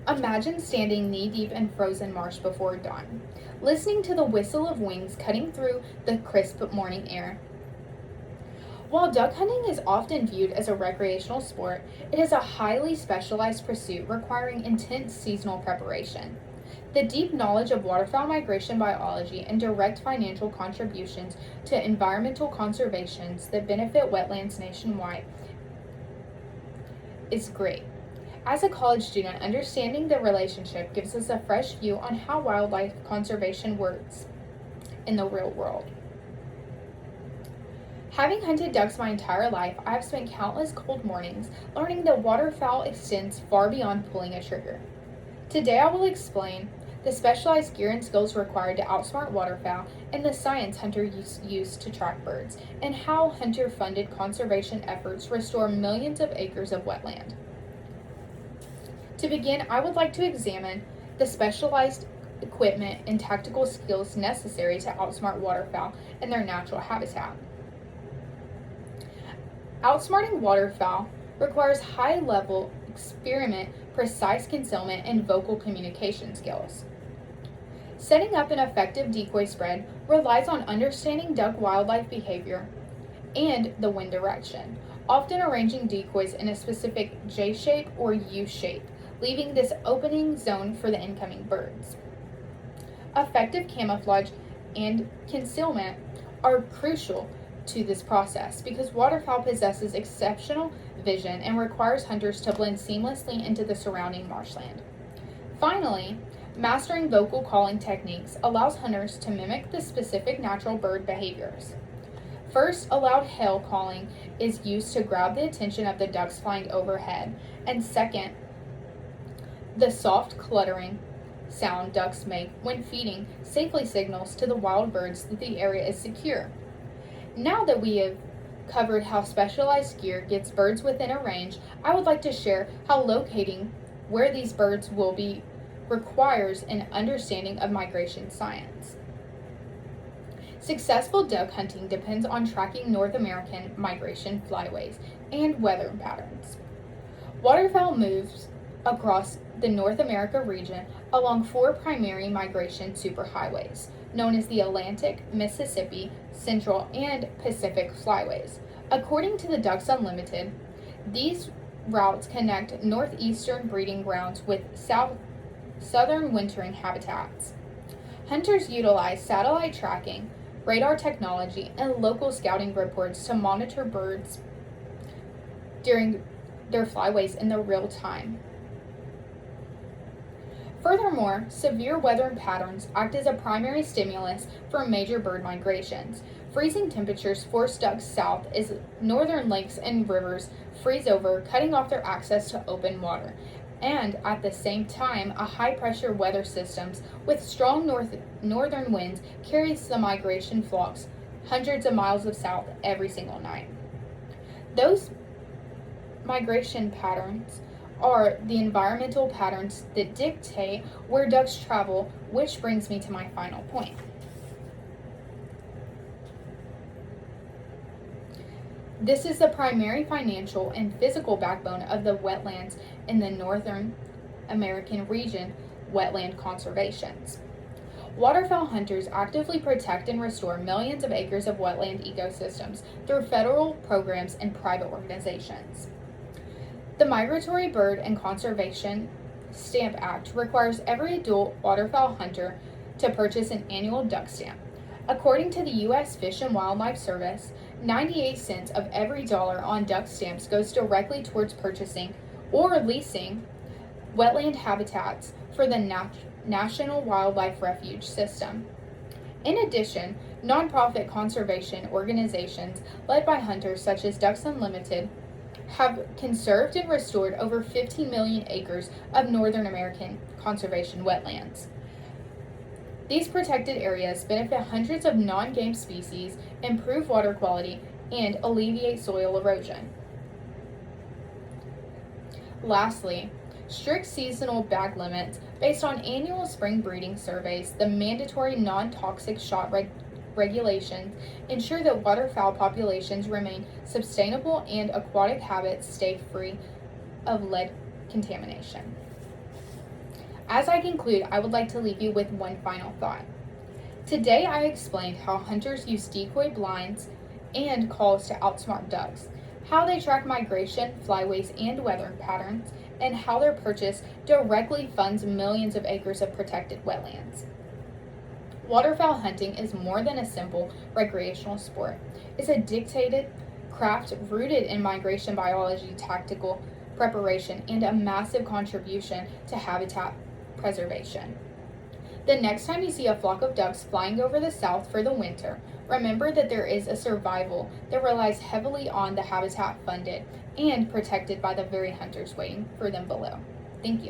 Imagine standing knee-deep in frozen marsh before dawn, listening to the whistle of wings cutting through the crisp morning air. While duck hunting is often viewed as a recreational sport, it is a highly specialized pursuit requiring intense seasonal preparation. The deep knowledge of waterfowl migration biology and direct financial contributions to environmental conservations that benefit wetlands nationwide is great. As a college student, understanding the relationship gives us a fresh view on how wildlife conservation works in the real world. Having hunted ducks my entire life, I have spent countless cold mornings learning that waterfowl extends far beyond pulling a trigger. Today I will explain the specialized gear and skills required to outsmart waterfowl and the science hunters use to track birds, and how hunter-funded conservation efforts restore millions of acres of wetland. To begin, I would like to examine the specialized equipment and tactical skills necessary to outsmart waterfowl in their natural habitat. Outsmarting waterfowl requires high-level experiment, precise concealment, and vocal communication skills. Setting up an effective decoy spread relies on understanding duck wildlife behavior and the wind direction, often arranging decoys in a specific J shape or U shape, leaving this opening zone for the incoming birds. Effective camouflage and concealment are crucial to this process because waterfowl possesses exceptional vision and requires hunters to blend seamlessly into the surrounding marshland. Finally, mastering vocal calling techniques allows hunters to mimic the specific natural bird behaviors. First, a loud hail calling is used to grab the attention of the ducks flying overhead, and second, the soft cluttering sound ducks make when feeding safely signals to the wild birds that the area is secure. Now that we have covered how specialized gear gets birds within a range, I would like to share how locating where these birds will be requires an understanding of migration science. Successful duck hunting depends on tracking North American migration flyways and weather patterns. Waterfowl moves across the North America region along four primary migration superhighways, known as the Atlantic, Mississippi, Central, and Pacific flyways. According to the Ducks Unlimited, these routes connect northeastern breeding grounds with southern wintering habitats. Hunters utilize satellite tracking, radar technology, and local scouting reports to monitor birds during their flyways in the real time. Furthermore, severe weather patterns act as a primary stimulus for major bird migrations. Freezing temperatures force ducks south as northern lakes and rivers freeze over, cutting off their access to open water. And at the same time, a high-pressure weather systems with strong northern winds carries the migration flocks hundreds of miles of south every single night. Those migration patterns are the environmental patterns that dictate where ducks travel, which brings me to my final point. This is the primary financial and physical backbone of the wetlands in the Northern American region, wetland conservations. Waterfowl hunters actively protect and restore millions of acres of wetland ecosystems through federal programs and private organizations. The Migratory Bird and Conservation Stamp Act requires every adult waterfowl hunter to purchase an annual duck stamp. According to the U.S. Fish and Wildlife Service, 98 cents of every dollar on duck stamps goes directly towards purchasing or leasing wetland habitats for the National Wildlife Refuge System. In addition, nonprofit conservation organizations led by hunters such as Ducks Unlimited have conserved and restored over 15 million acres of Northern American conservation wetlands. These protected areas benefit hundreds of non-game species, improve water quality, and alleviate soil erosion. Lastly, strict seasonal bag limits based on annual spring breeding surveys, the mandatory non-toxic shot regulations ensure that waterfowl populations remain sustainable and aquatic habits stay free of lead contamination. As I conclude, I would like to leave you with one final thought. Today I explained how hunters use decoy blinds and calls to outsmart ducks, how they track migration, flyways, and weather patterns, and how their purchase directly funds millions of acres of protected wetlands. Waterfowl hunting is more than a simple recreational sport. It's a dictated craft rooted in migration biology, tactical preparation, and a massive contribution to habitat preservation. The next time you see a flock of ducks flying over the south for the winter, remember that there is a survival that relies heavily on the habitat funded and protected by the very hunters waiting for them below. Thank you.